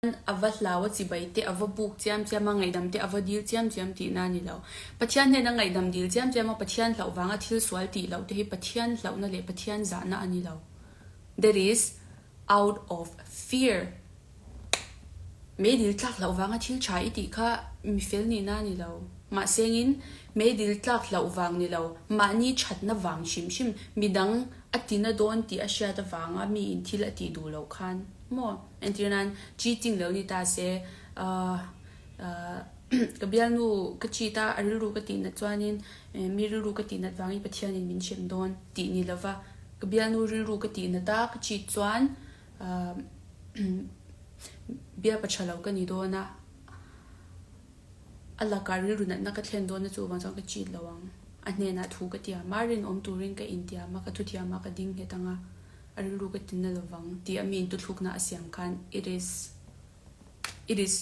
ava lawa chi bai te ava buk chiam chiam ma ngai dam te ava dil chiam chiam ti na ni lo pathian ne na ngai dam dil chiam chiam ma pathian lau wanga thil swal ti lo te hi pathian lau na le pathian za na ani lo that is out of fear me dil tlak lau wanga thil chai ti kha mi fel ni na ni lo ma sengin me dil tlak lau wang ni lo ma ni chat na wang shim shim midang atina don ti asya ta wanga mi in thil ati du lo khan mo entinan cheating lo ni ta se kabial nu kachita ariru ka tin na chuanin miriru ka tin na wangi pathian in min shem don ti ni lova kabial nu riru ka tin na ta kachi chuan bia pachalo ka ni do na alla ka riru na ka thlen do na chu wang ka chi lawang ane na thu ka tia marin om turin ka india ma ka thu tia ma ka ding he tanga ariru ka tin na lawang ti amin tu thuk na asyam khan it is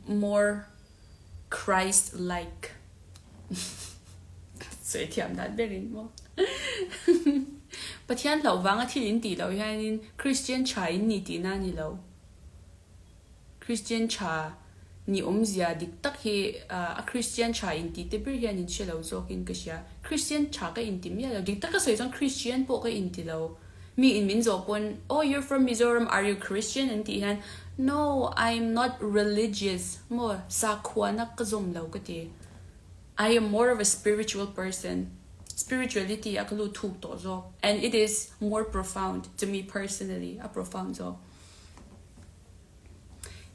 more Christ-like. So I'm not very more. But yan lau wanga thi in ti lau yan Christian cha in ni ti na ni lau. Christian cha ni zia dik tak hi a Christian cha in ti te bir yan in shelo zokin ka sia. Christian cha ka in ti mi lau dik tak ka so isang Christian po ka in ti lau. Me in min zopon, oh, you're from Mizoram, are you Christian? And tihan, no, I'm not religious. More sakwana kazum laukati. I am more of a spiritual person. Spirituality akalu tuk tozo, and it is more profound to me personally. A profound zo.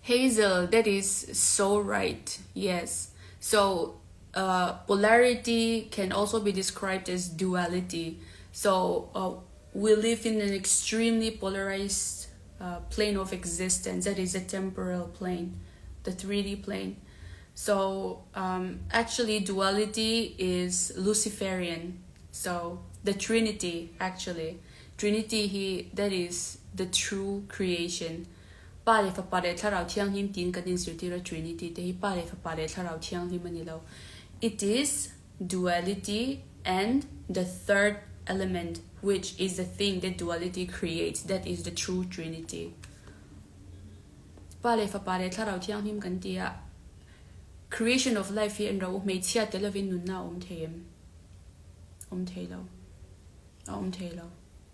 Hazel, that is so right. Yes. So polarity can also be described as duality. So we live in an extremely polarized plane of existence. That is a temporal plane, the 3D plane. So actually duality is Luciferian. So the Trinity, actually. Trinity, that is the true creation. Pare fa pare tharau thiang him tin kadin sirtira Trinity te hi pare fa pare tharau thiang him anilo. It is duality and the third element, which is the thing that duality creates. That is the true Trinity. Pare fa pare tharau thiang him kan tia creation of life here in ro me chia telovin nun na thelo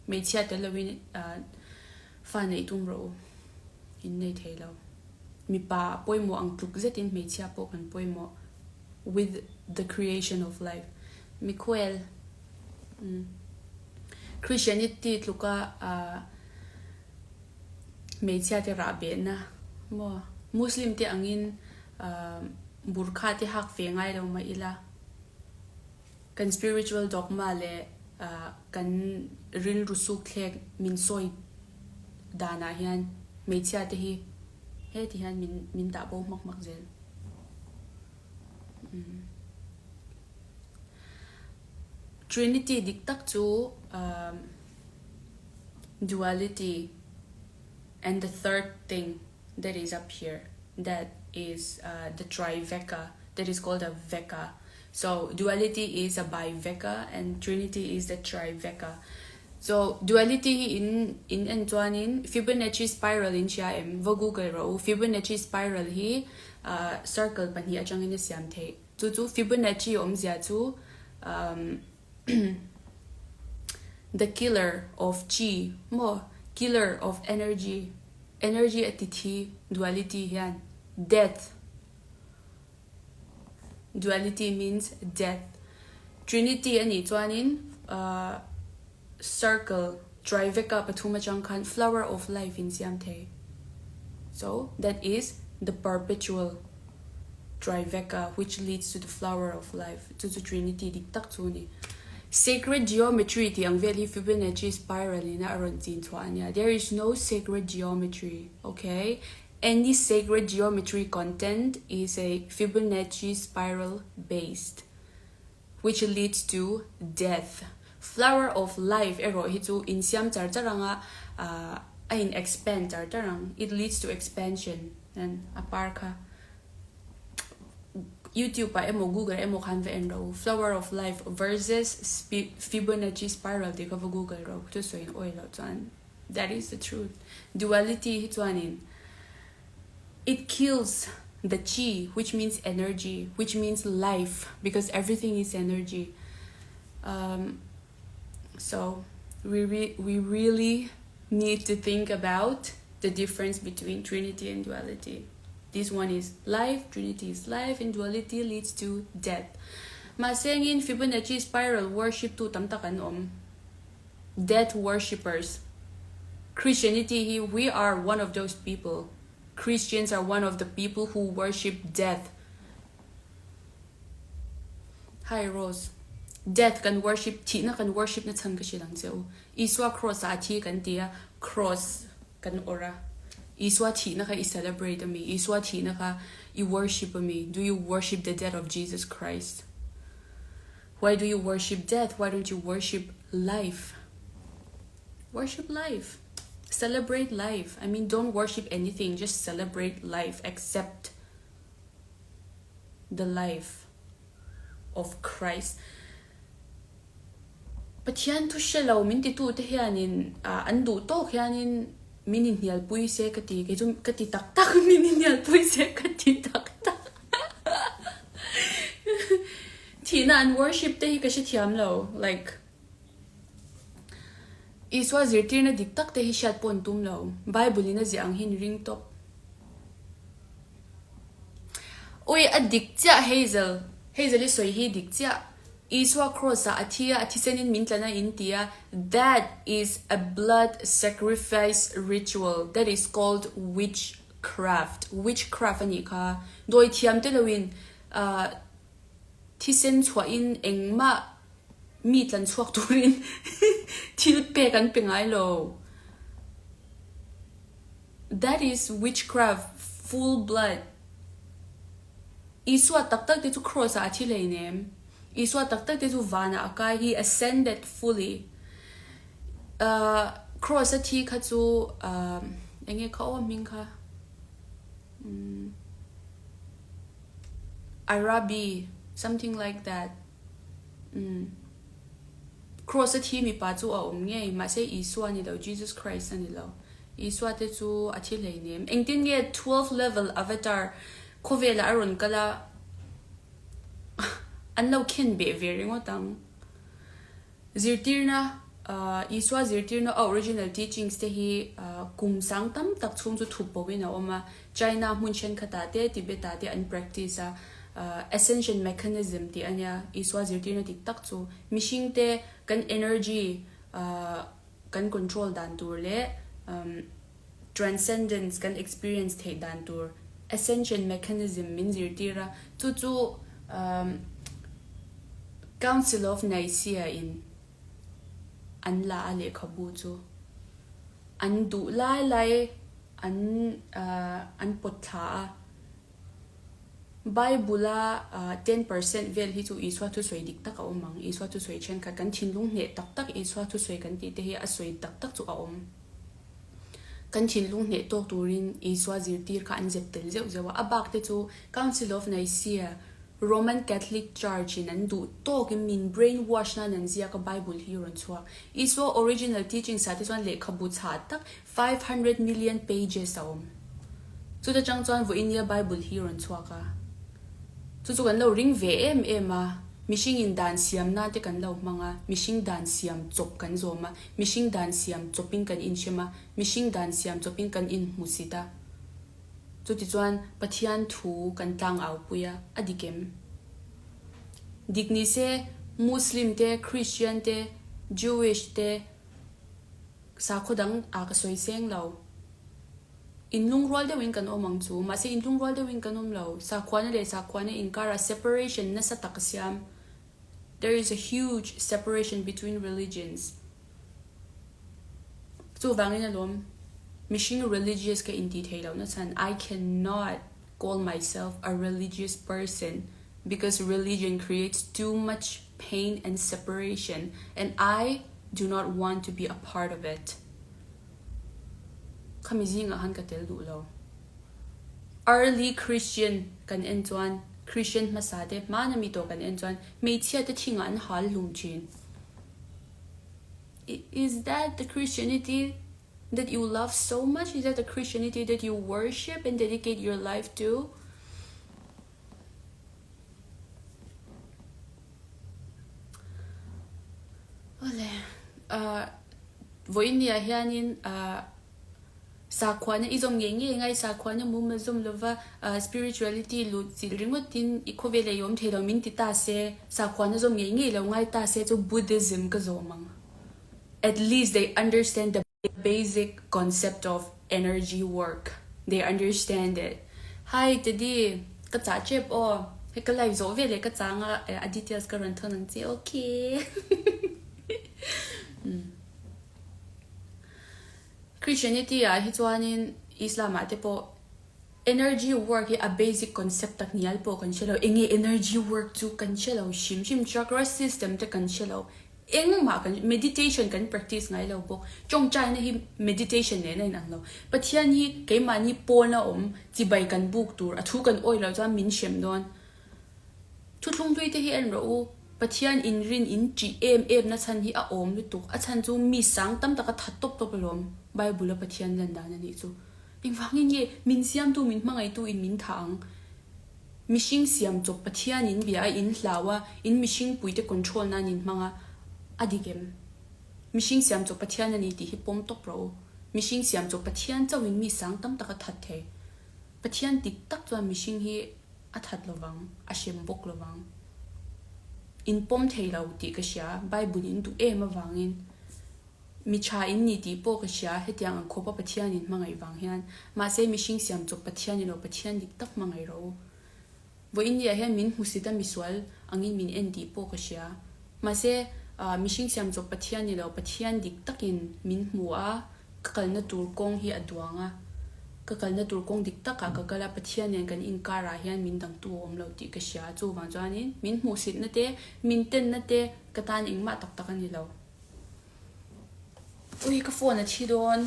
me chia telovin fa nei tum ro in nei thelo mi pa poimo ang tuk zetin me chia po kan poimo with the creation of life mi kwel Christianity luka me chia te rabe na mo Muslim te angin burkha te hak fe ngai lo ma ila kan spiritual dogma le kan ril rusuk thlek min soi dana hian me chia te hi he ti han min da bo mak zel Trinity dik tak chu duality, and the third thing that is up here, that is the triveka, that is called a veka. So duality is a biveka and Trinity is the triveka. So duality in Antoine Fibonacci spiral in Chia M Google ro Fibonacci spiral hi circle pan hi achang in siam the chu Fibonacci zia chu the killer of chi mo killer of energy atithi duality yan death. Duality means death. Trinity ani chuanin circle triveka pathuma changkhan flower of life in siam the. So that is the perpetual triveka, which leads to the flower of life, to the Trinity dik tak chu ni. Sacred geometry ti ang veli Fibonacci spiral ina aron tin chuanya. There is no sacred geometry, okay? Any sacred geometry content is a Fibonacci spiral based, which leads to death. Flower of life ero hitu in siam charanga in expand charang, it leads to expansion and aparka YouTube pa emo Google emo kanve enro flower of life versus Fibonacci spiral de ka Google ro to so in oil out. That is the truth. Duality hituanin it kills the chi, which means energy, which means life, because everything is energy. So we really need to think about the difference between Trinity and Duality. This one is life, Trinity is life, and Duality leads to death. Masengin Fibonacci spiral worship to tamtakan death worshippers. Christianity, we are one of those people. Christians are one of the people who worship death. Hi Rose. Death can worship, tina can worship na tsang kasi lang siya. Iswa cross ati kan tia, cross kan ora. Iswa tina ka i-celebrate me. Iswa tina ka i-worship me. Do you worship the death of Jesus Christ? Why do you worship death? Why don't you worship life? Worship life. Celebrate life. I mean, don't worship anything. Just celebrate life. Accept the life of Christ. But yan to siya law minti tu te hianin andu to hianin minin hial pui se kati kati tak tak minin hial pui se kati tak tak. Tina and worship te hi kasi tiam law like iswa zirtir na diktak te hi shat pon tum law Bible na zi ang hin ring top. Oy adik tia Hazel is soy hi dik tia. Iswa crossa atia atisenin mintlana intia. That is a blood sacrifice ritual that is called witchcraft. Witchcraft ani ka doi thiam te lawin tisen chwa in engma mitlan chwak turin tilut pe kan pengai lo. That is witchcraft, full blood. Iswa taktak te tu crossa atile nem. Iswa taktak te tu vana akai he ascended fully. Cross ati katsu enge kawa minka Arabi, something like that. Cross ati mi pa chu a nge ma se iswa ni lo Jesus Christ ani lo. Iswa te chu atile nem. Engtin nge 12 level avatar kovela aron kala anlaw ken be very ngotang zirtirna iswa zirtirna original teachings te hi kum sang tam tak chung chu thupo wina oma China munchen khata te Tibet te an practice ascension mechanism ti anya iswa zirtirna tik tak chu mishing te kan energy kan control dan tur le transcendence kan experience the dan tur ascension mechanism min zirtira chu Council of Nicaea in Anla ale kabuto an du lai an potha Bible 10% vel hi tu iswa tu soi dik tak omang iswa tu soi chen ka kan thinlung ne tak tak iswa tu soi kan ti te hi asoi tak tak chu om kan thinlung ne to turin iswa zirtir ka an zep tel zeu zewa abak te chu Council of Nicaea Roman Catholic Church in andu talk min brainwash na nanzia ka Bible here on chwa iswa original teaching sa tiswan le khabu cha tak 500 million pages awm chu ta changchuan vo in Bible here on chwa ka chu kan lo ring ve ma mishing in dan siam na te kan lo manga mishing dan siam chop kan zoma mishing dan siam choping kan in shema mishing dan siam choping kan in musita chu ti chuan pathian thu kan tlang au puya adikem dikni se Muslim te Christian te Jewish te sa khodang a ka soi seng lo inlung rol de wing kan omang chu ma se inlung rol de wing kan om lo sa khwane in kara separation na sa taksiam. There is a huge separation between religions. So wangin alom mishing religious ka in detail na san I cannot call myself a religious person because religion creates too much pain and separation and I do not want to be a part of it. Kamizing ahan ka tel du lo. Early Christian kan entuan Christian masade manamito kan entuan may tia te tinga an hal lumchin. Is that the Christianity that you love so much? Is that the Christianity that you worship and dedicate your life to? Ole, voinia hianin sakwana izom nge ngai sakwana mum zum lova spirituality lu silringotin ikovele yom thelo min ti ta se sakwana zum nge lo ngai ta se to Buddhism ka zomang. At least they understand the basic concept of energy work. They understand it. Hi today ka cha chep o he ka live zo vele ka cha nga aditya's ka ran thon ang okay. Christianity hi chuanin Islam ate po energy work a basic concept tak nial po kan chelo engi energy work chu kan chelo shim chakra system te kan chelo eng ma kan meditation kan practice ngai lo bo chong chai na hi meditation ne nang lo pathian hi ke mani pol na chi bai kan book tur athu kan oi lo cha min shem don thu thung tui te hi en ro pathian in rin in chi em na chan hi a lu tuk a chan chu mi sang tam taka thatop top lom Bible pathian lan dan ani chu in wangin ye min siam tu min mangai tu in min thang mishing siam chok pathian in bia in hlawa in mishing puite control na nin manga adigem mishing siam chok pathian ani ti hi pom top ro mishing siam chok pathian chawin mi sang tam taka that the pathian tik tak chwa mishing hi a that lowang a shem bok lowang in pom theilau ti ka sia Bible in tu em awangin mi cha in ni ti po ka sia hetiang an khopa pathian in mangai wang hian ma se mishing siam chok pathian in lo pathian dik tak mangai ro vo in ya he min husita miswal angin min en ti po ka sia ma se mishing siam chok pathian ni lo pathian dik takin min hua kakal na tur kong hi adwanga kakal na tur kong dik taka kakala pathian nen kan in kara hian min dang tu om lo ti ka sia chu wang chuanin min hu sit na te min ten na te katan ing ma tak tak ani lo ui ka phone a thi don